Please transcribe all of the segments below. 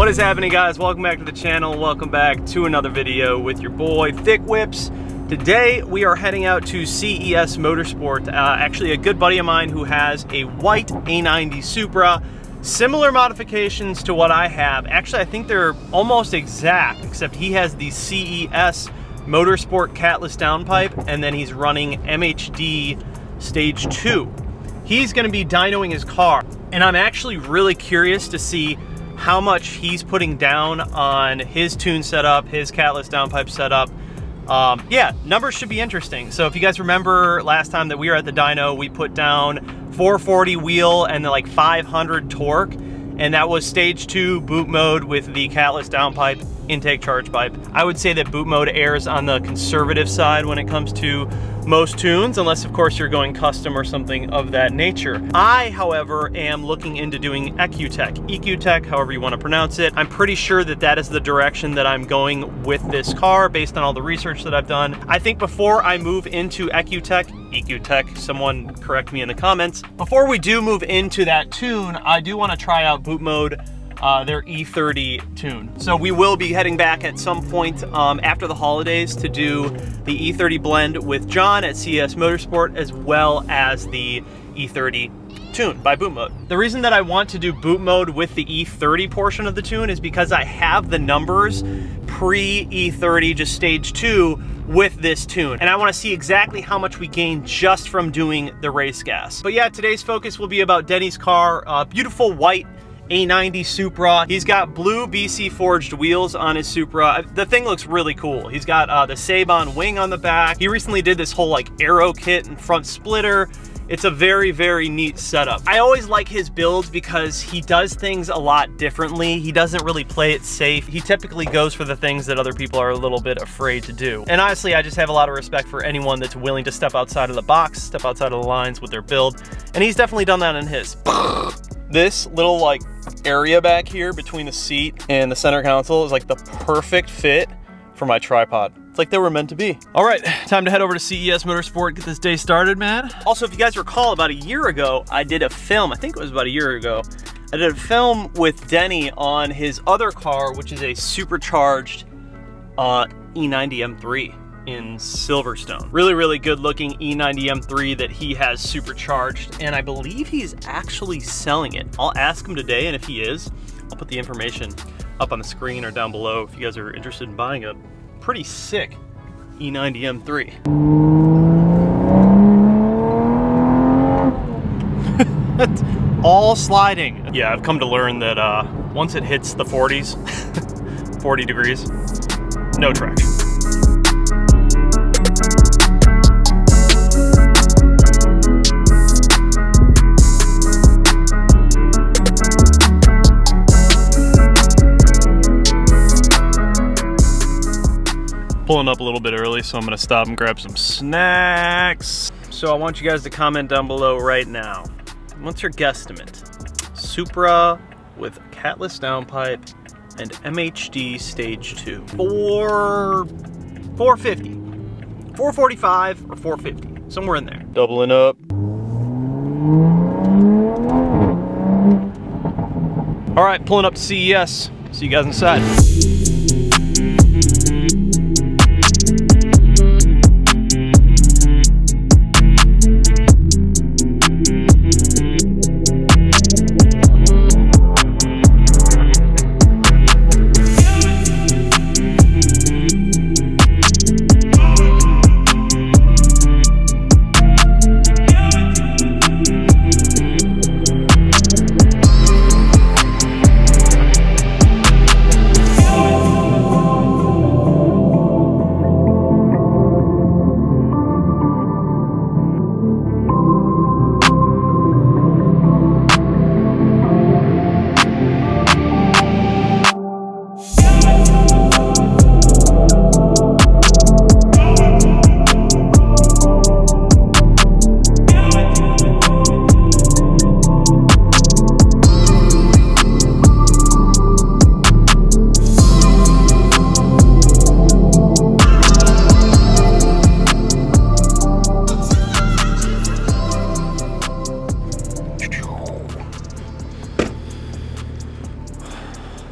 What is happening, guys? Welcome back to the channel. Welcome back to another video with your boy Thick Whips. Today we are heading out to CES Motorsport. Actually a good buddy of mine who has a white A90 Supra. Similar modifications to what I have. Actually, I think they're almost exact, except he has the CES Motorsport catless downpipe, and then he's running MHD Stage 2. He's gonna be dynoing his car, and I'm actually really curious to see how much he's putting down on his tune setup, his catless downpipe setup. Yeah, numbers should be interesting. So if you guys remember last time that we were at the dyno, we put down 440 wheel and then like 500 torque, and that was stage 2 boot mode with the catless downpipe intake charge pipe. I would say that boot mode errs on the conservative side when it comes to most tunes, unless of course you're going custom or something of that nature. I, however, am looking into doing EQTech, however you want to pronounce it. I'm pretty sure that that is the direction that I'm going with this car based on all the research that I've done. I think before I move into EQTech, someone correct me in the comments. Before we do move into that tune, I do want to try out boot mode, their E30 tune. So we will be heading back at some point after the holidays to do the E30 blend with John at CES Motorsport, as well as the E30 tune by boot mode. The reason that I want to do boot mode with the E30 portion of the tune is because I have the numbers pre-E30, just stage 2, with this tune, and I want to see exactly how much we gain just from doing the race gas. But yeah, today's focus will be about Denny's car, beautiful white A90 Supra. He's got blue BC forged wheels on his Supra. The thing looks really cool. He's got the Saban wing on the back. He recently did this whole like aero kit and front splitter. It's a very, very neat setup. I always like his builds because he does things a lot differently. He doesn't really play it safe. He typically goes for the things that other people are a little bit afraid to do. And honestly, I just have a lot of respect for anyone that's willing to step outside of the box, step outside of the lines with their build. And he's definitely done that in his. This little like area back here between the seat and the center console is like the perfect fit for my tripod. It's like they were meant to be. All right, time to head over to CES Motorsport, get this day started, man. Also, if you guys recall, about a year ago, I did a film, I think it was about a year ago, I did a film with Denny on his other car, which is a supercharged E90 M3 in Silverstone. Really, really good looking E90 M3 that he has supercharged, and I believe he's actually selling it. I'll ask him today, and if he is, I'll put the information up on the screen or down below if you guys are interested in buying a pretty sick E90 M3. All sliding. Yeah, I've come to learn that once it hits the 40s, 40 degrees, no traction. Pulling up a little bit early, so I'm gonna stop and grab some snacks. So I want you guys to comment down below right now. What's your guesstimate? Supra with catless downpipe and MHD Stage 2. 450, 445 or 450, somewhere in there. Doubling up. All right, pulling up to CES. See you guys inside.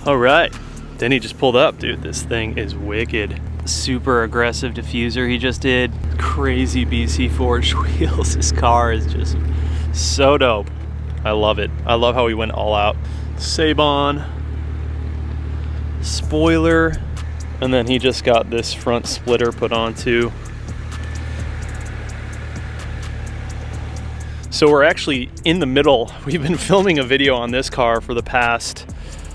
All right, then he just pulled up, dude. This thing is wicked. Super aggressive diffuser he just did. Crazy BC forged wheels. This car is just so dope. I love it. I love how he went all out. Sabon, spoiler, and then he just got this front splitter put on too. So we're actually in the middle. We've been filming a video on this car for the past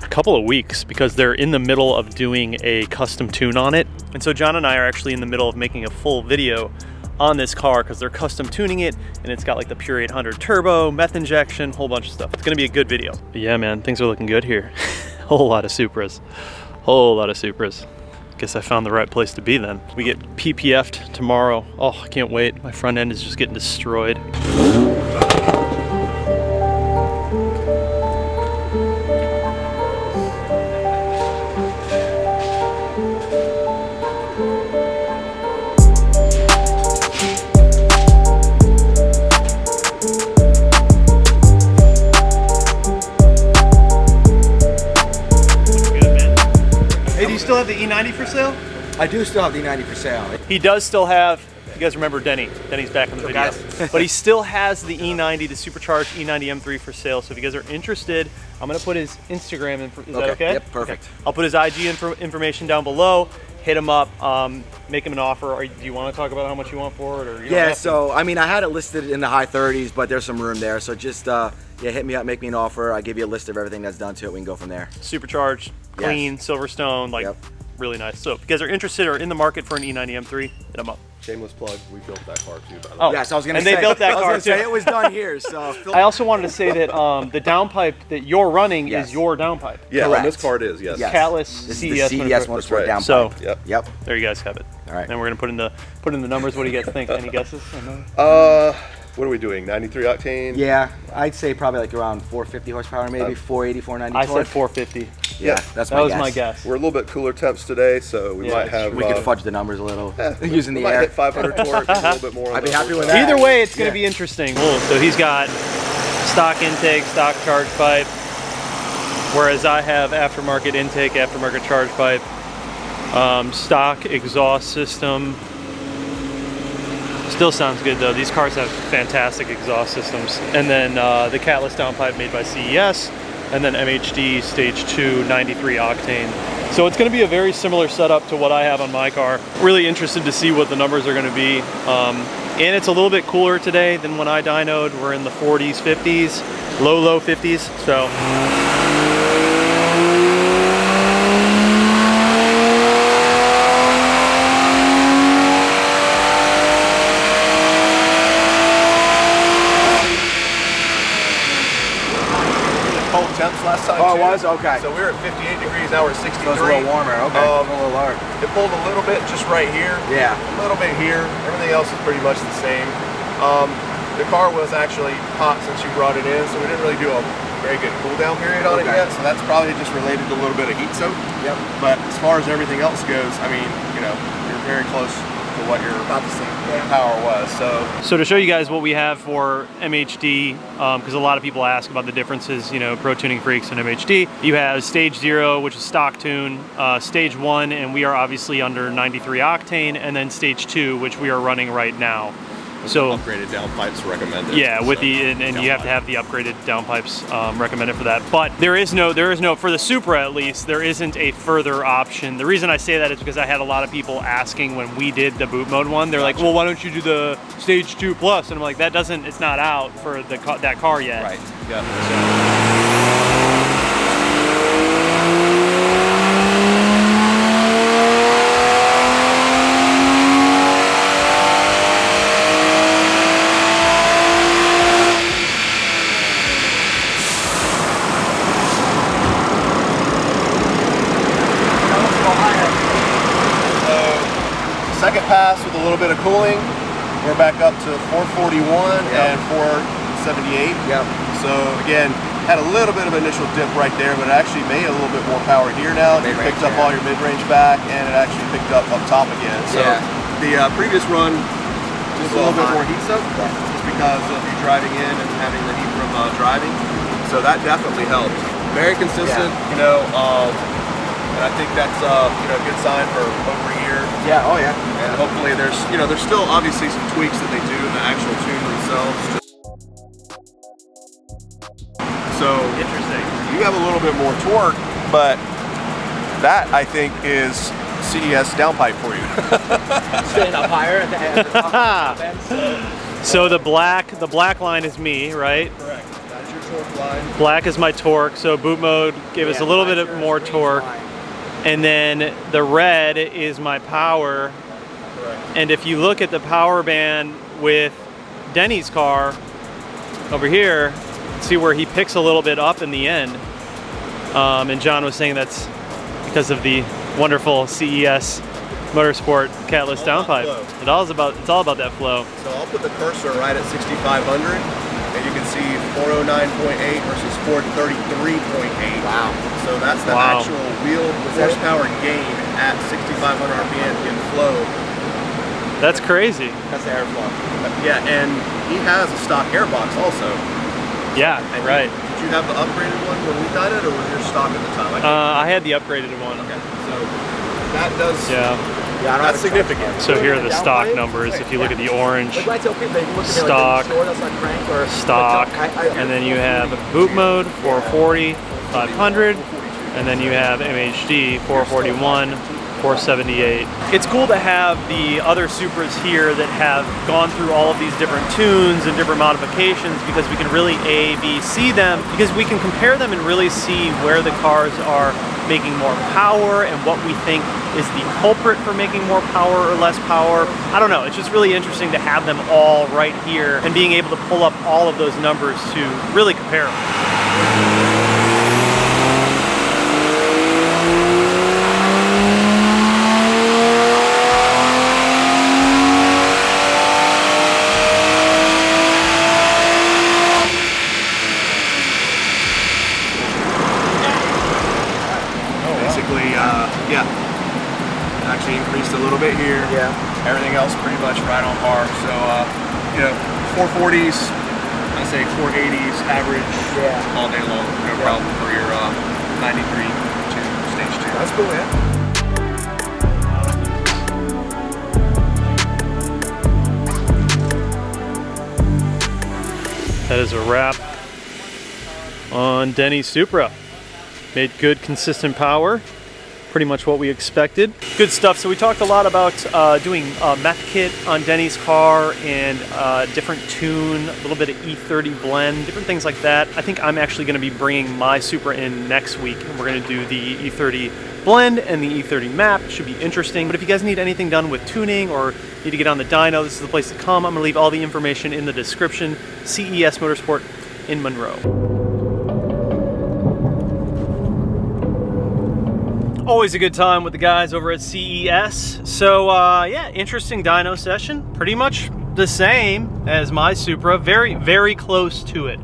couple of weeks because they're in the middle of doing a custom tune on it. And so John and I are actually in the middle of making a full video on this car because they're custom tuning it, and it's got like the Pure 800 turbo, meth injection, whole bunch of stuff. It's gonna be a good video. But yeah, man, things are looking good here. Whole lot of Supras. Whole lot of Supras. Guess I found the right place to be then. We get PPF'd tomorrow. Oh, I can't wait. My front end is just getting destroyed. Still have the E90 for sale? I do still have the E90 for sale. He does still have, you guys remember Denny. Denny's back in the video. But he still has the E90, the supercharged E90 M3 for sale. So if you guys are interested, I'm gonna put his Instagram, is that okay? Yep, perfect. Okay. I'll put his IG information down below. Hit him up, make him an offer. Or do you want to talk about how much you want for it? Or you yeah, so I mean, I had it listed in the high 30s, but there's some room there. So just, yeah, hit me up, make me an offer. I'll give you a list of everything that's done to it. We can go from there. Supercharged, clean, yes. Silverstone, like really nice. So if you guys are interested or in the market for an E90 M3, hit them up. Shameless plug, we built that car too, by the way. Oh, yes, I was going to say. And they built that car too. Say, it was done here, so. I also wanted to say that the downpipe that you're running is your downpipe. Yeah, correct. On this car it is, yes. Catless this CES is the CES Motorsport downpipe. So, yep. There you guys have it. All right. And we're going to put in the numbers. What do you guys think? Any guesses? What are we doing, 93 octane? Yeah, I'd say probably like around 450 horsepower, maybe 480, 490 I torque. said 450. Yeah, that's my guess. That was my guess. We're a little bit cooler temps today, so we might have... We could fudge the numbers a little using the air. air. Might hit 500 torque, a little bit more on I'd be happy with that. Either way, it's going to be interesting. Cool. So he's got stock intake, stock charge pipe, whereas I have aftermarket intake, aftermarket charge pipe, stock exhaust system. Still sounds good though. These cars have fantastic exhaust systems. And then the Catless downpipe made by CES, and then MHD Stage 2 93 octane. So it's going to be a very similar setup to what I have on my car. Really interested to see what the numbers are going to be. And it's a little bit cooler today than when I dynoed. We're in the 40s, 50s, low 50s. So. Temps last time. Oh, it was? Okay. So we were at 58 degrees, now we're at 63. So it's a little warmer, okay. A little lower. It pulled a little bit just right here. Yeah. A little bit here. Everything else is pretty much the same. The car was actually hot since you brought it in, so we didn't really do a very good cool down period on it yet. So that's probably just related to a little bit of heat soak. Yep. But as far as everything else goes, I mean, you know, you're very close to what your about the same power was. So to show you guys what we have for MHD, because a lot of people ask about the differences, you know, pro tuning freaks and MHD. You have stage 0, which is stock tune, stage 1, and we are obviously under 93 octane, and then stage 2, which we are running right now. So upgraded downpipes recommended. Yeah, with and you have to have the upgraded downpipes recommended for that. But there is no for the Supra at least, there isn't a further option. The reason I say that is because I had a lot of people asking when we did the boot mode one. They're like, well, why don't you do the stage 2 plus? And I'm like, it's not out for that car yet. Right. Yeah. Second pass with a little bit of cooling, we're back up to 441 and 478. Yep. So again, had a little bit of initial dip right there, but it actually made a little bit more power here now. It picked up all your mid-range back, and it actually picked up top again. So the previous run was a little bit more heat soak, just because of you driving in and having the heat from driving. So that definitely helped. very consistent. You know, and I think that's you know, a good sign for over a year. Yeah. Oh yeah. And hopefully there's, you know, there's still obviously some tweaks that they do in the actual tune themselves. So Interesting. you have a little bit more torque, but that I think is CES downpipe for you. Staying up higher at the top end. So the black line is me, right? Correct. That's your torque line. Black is my torque, so boot mode gave us a little bit more torque. And then the red is my power. Correct. And if you look at the power band with Denny's car over here, see where he picks a little bit up in the end. And John was saying that's because of the wonderful CES Motorsport catless downpipe. It's all about that flow. So I'll put the cursor right at 6,500, and you can see 409.8 versus 433.8. Wow. So that's the actual wheel horsepower gain at 6,500 RPM in flow. That's crazy. That's the airflow. Yeah, and he has a stock airbox also. Yeah, And right. Did you have the upgraded one when we got it, or was your stock at the time? I had the upgraded one. Okay, so that does. Yeah. Yeah, That's significant. So here are the stock numbers. If you look at the orange, stock, stock, and then you have boot mode 440, 500, and then you have MHD 441, 478. It's cool to have the other Supras here that have gone through all of these different tunes and different modifications, because we can really A, B, C them, because we can compare them and really see where the cars are making more power and what we think is the culprit for making more power or less power. I don't know, it's just really interesting to have them all right here and being able to pull up all of those numbers to really compare them. Yeah, actually increased a little bit here. Yeah. Everything else pretty much right on par. So, you know, 440s, I say 480s average all day long. No problem for your 93 to stage 2. That's cool, yeah. That is a wrap on Denny's Supra. Made good, consistent power. Pretty much what we expected. Good stuff. So we talked a lot about doing a meth kit on Denny's car and different tune, a little bit of E30 blend, different things like that. I think I'm actually going to be bringing my Supra in next week, and we're going to do the E30 blend and the E30 map. It should be interesting. But if you guys need anything done with tuning or need to get on the dyno, this is the place to come. I'm going to leave all the information in the description. CES Motorsport in Monroe. Always a good time with the guys over at CES. So yeah, interesting dyno session. Pretty much the same as my Supra. Very, very close to it.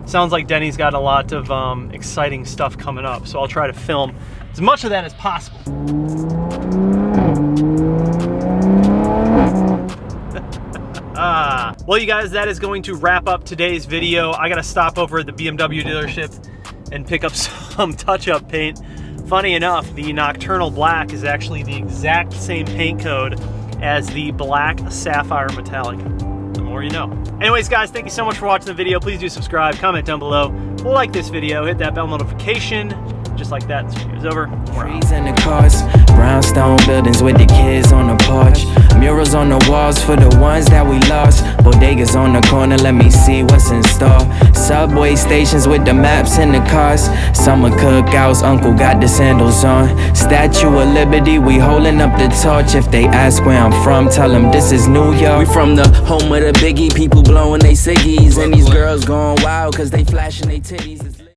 Sounds like Denny's got a lot of exciting stuff coming up. So I'll try to film as much of that as possible. Well, you guys, that is going to wrap up today's video. I gotta stop over at the BMW dealership and pick up some touch-up paint. Funny enough, the Nocturnal Black is actually the exact same paint code as the Black Sapphire Metallic. The more you know. Anyways, guys, thank you so much for watching the video. Please do subscribe, comment down below, like this video, hit that bell notification. Just like that, this video is over. Trees in the cars, brownstone buildings with the kids on the porch. Murals on the walls for the ones that we lost. Bodegas on the corner, let me see what's in store. Subway stations with the maps in the cars. Summer cookouts, uncle got the sandals on. Statue of Liberty, we holding up the torch. If they ask where I'm from, tell them this is New York. We from the home of the biggie, people blowing they ciggies. And these girls going wild cause they flashing they titties.